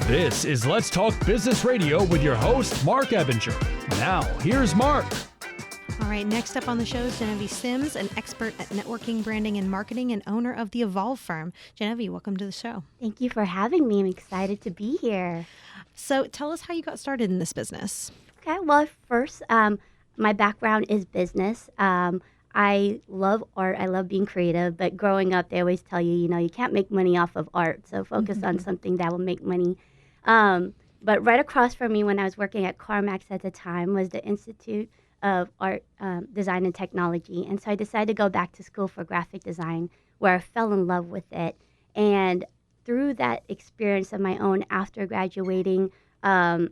This is Let's Talk Business Radio with your host, Marc Ebinger. Now, here's Marc. All right, next up on the show is Jenevy Sims, an expert at networking, branding, and marketing, and owner of the Evolve firm. Jenevy, welcome to the show. Thank you for having me. I'm excited to be here. So tell us how you got started in this business. Okay, well, first, my background is business. I love art. I love being creative. But growing up, they always tell you, you can't make money off of art. So focus on something that will make money. But right across from me when I was working at CarMax at the time was the Institute of Art, Design, and Technology. And so I decided to go back to school for graphic design, where I fell in love with it. And through that experience of my own after graduating, I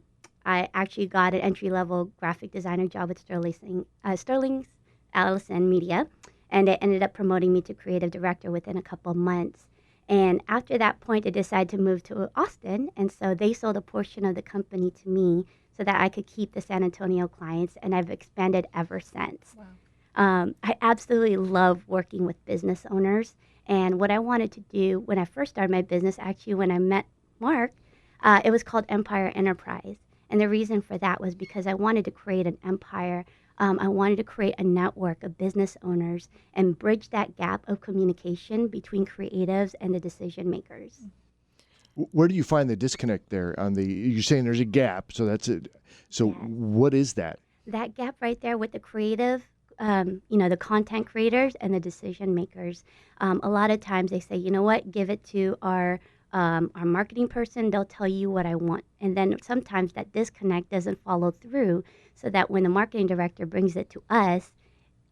actually got an entry-level graphic designer job with Sterling's Allison Media, and it ended up promoting me to creative director within a couple of months. And after that point, I decided to move to Austin, and so they sold a portion of the company to me so that I could keep the San Antonio clients, and I've expanded ever since. Wow. I absolutely love working with business owners, and what I wanted to do when I first started my business, actually when I met Marc, it was called Empire Enterprise. And the reason for that was because I wanted to create an empire. I wanted to create a network of business owners and bridge that gap of communication between creatives and the decision makers. Where do you find the disconnect there? You're saying there's a gap, so that's it. So what is that? That gap right there with the creative, the content creators and the decision makers. A lot of times they say, you know what, give it to our marketing person, they'll tell you what I want. And then sometimes that disconnect doesn't follow through, so that when the marketing director brings it to us,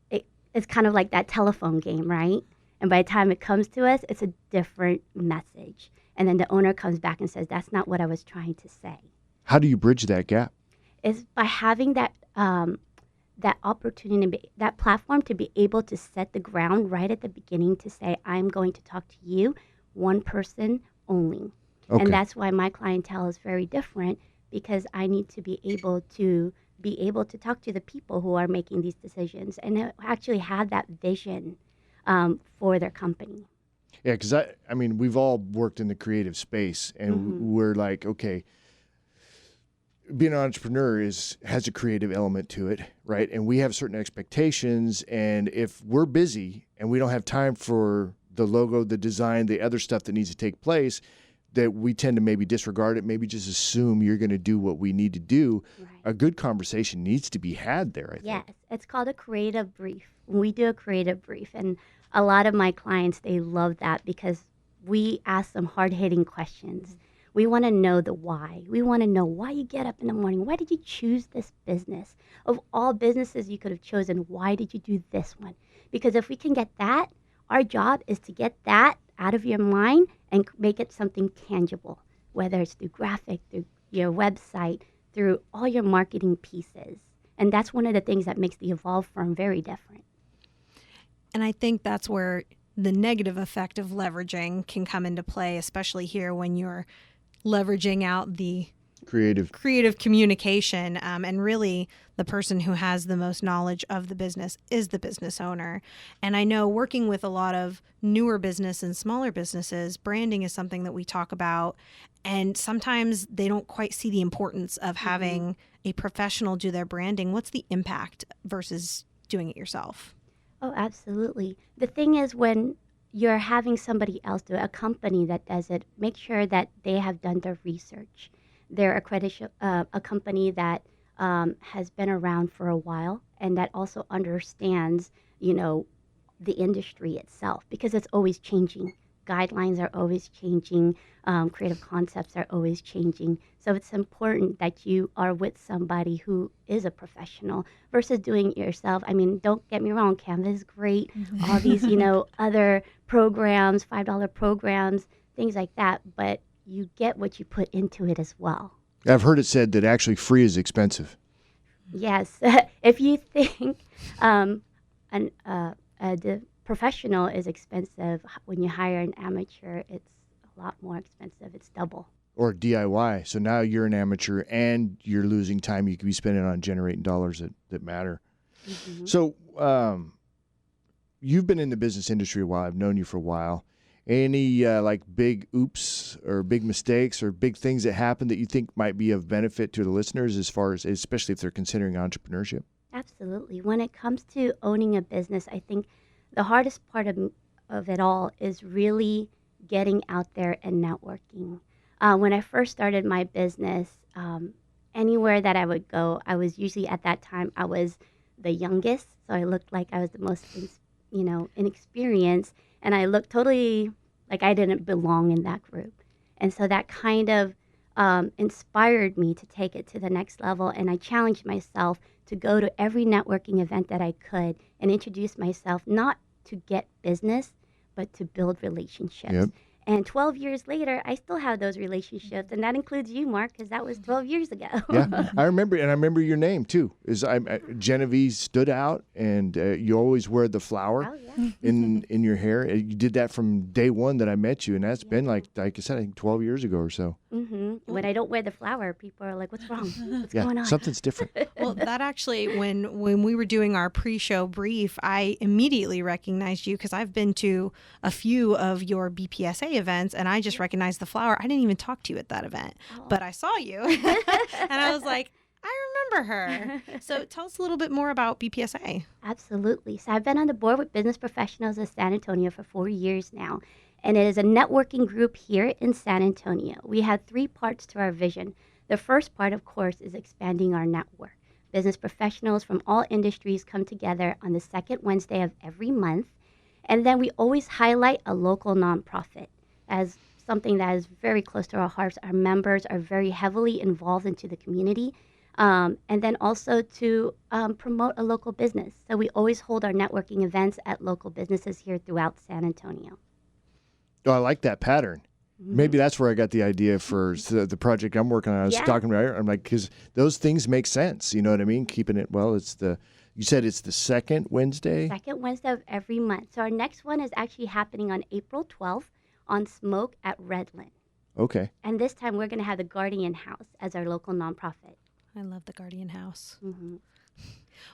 it's kind of like that telephone game, right? And by the time it comes to us, it's a different message. And then the owner comes back and says, that's not what I was trying to say. How do you bridge that gap? Is by having that opportunity, that platform to be able to set the ground right at the beginning to say, I'm going to talk to you, one person only. Okay. And that's why my clientele is very different, because I need to be able to talk to the people who are making these decisions and actually have that vision for their company. Yeah, because I mean, we've all worked in the creative space, and we're like, okay, being an entrepreneur has a creative element to it, right? And we have certain expectations, and if we're busy and we don't have time for the logo, the design, the other stuff that needs to take place, that we tend to maybe disregard it, maybe just assume you're going to do what we need to do. Right. A good conversation needs to be had there, I think. Yes, it's called a creative brief. We do a creative brief, and a lot of my clients, they love that because we ask them hard-hitting questions. We want to know the why. We want to know why you get up in the morning. Why did you choose this business? Of all businesses you could have chosen, why did you do this one? Because if we can get that, our job is to get that out of your mind and make it something tangible, whether it's through graphic, through your website, through all your marketing pieces. And that's one of the things that makes the Evolve firm very different. And I think that's where the negative effect of leveraging can come into play, especially here when you're leveraging out the creative communication, and really the person who has the most knowledge of the business is the business owner. And I know working with a lot of newer business and smaller businesses, branding is something that we talk about, and sometimes they don't quite see the importance of having a professional do their branding. What's the impact versus doing it yourself? Oh, absolutely. The thing is, when you're having somebody else do it, a company that does it, make sure that they have done their research. They're a company that has been around for a while and that also understands, the industry itself, because it's always changing. Guidelines are always changing. Creative concepts are always changing. So it's important that you are with somebody who is a professional versus doing it yourself. I mean, don't get me wrong, Canva is great. All these, other programs, $5 programs, things like that. But you get what you put into it as well. I've heard it said that actually free is expensive. Yes. If you think the professional is expensive, when you hire an amateur, it's a lot more expensive. It's double. Or DIY. So now you're an amateur and you're losing time you could be spending on generating dollars that matter. Mm-hmm. So you've been in the business industry a while. I've known you for a while. Any like big oops or big mistakes or big things that happen that you think might be of benefit to the listeners as far as, especially if they're considering entrepreneurship? Absolutely. When it comes to owning a business, I think the hardest part of it all is really getting out there and networking. When I first started my business, anywhere that I would go, I was usually at that time, I was the youngest. So I looked like I was the most, inexperienced. And I looked totally like I didn't belong in that group. And so that kind of inspired me to take it to the next level. And I challenged myself to go to every networking event that I could and introduce myself, not to get business, but to build relationships. Yep. And 12 years later, I still have those relationships, and that includes you, Mark, because that was 12 years ago. Yeah, I remember your name too. Jenevy stood out, and you always wear the flower in your hair. You did that from day one that I met you, and that's been like I said, I think 12 years ago or so. Mm-hmm. When I don't wear the flower, people are like, "What's wrong? What's going on?" Something's different. Well, that actually, when we were doing our pre-show brief, I immediately recognized you because I've been to a few of your BPSA events, and I just recognized the flower. I didn't even talk to you at that event, but I saw you, and I was like, I remember her. So tell us a little bit more about BPSA. Absolutely. So I've been on the board with Business Professionals of San Antonio for 4 years now, and it is a networking group here in San Antonio. We have 3 parts to our vision. The first part, of course, is expanding our network. Business professionals from all industries come together on the second Wednesday of every month, and then we always highlight a local nonprofit as something that is very close to our hearts. Our members are very heavily involved into the community, and then also to promote a local business. So we always hold our networking events at local businesses here throughout San Antonio. Oh, I like that pattern. Mm-hmm. Maybe that's where I got the idea for the project I'm working on. I was talking about, I'm like, because those things make sense. You know what I mean? Keeping it, you said it's the second Wednesday? Second Wednesday of every month. So our next one is actually happening on April 12th on Smoke at Redland. Okay. And this time we're going to have the Guardian House as our local nonprofit. I love the Guardian House. Mm-hmm.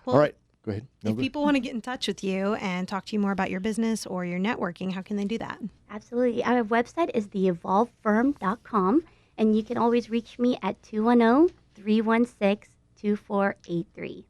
Well, all right. Go ahead. If people want to get in touch with you and talk to you more about your business or your networking, how can they do that? Absolutely. Our website is theevolvefirm.com, and you can always reach me at 210-316-2483.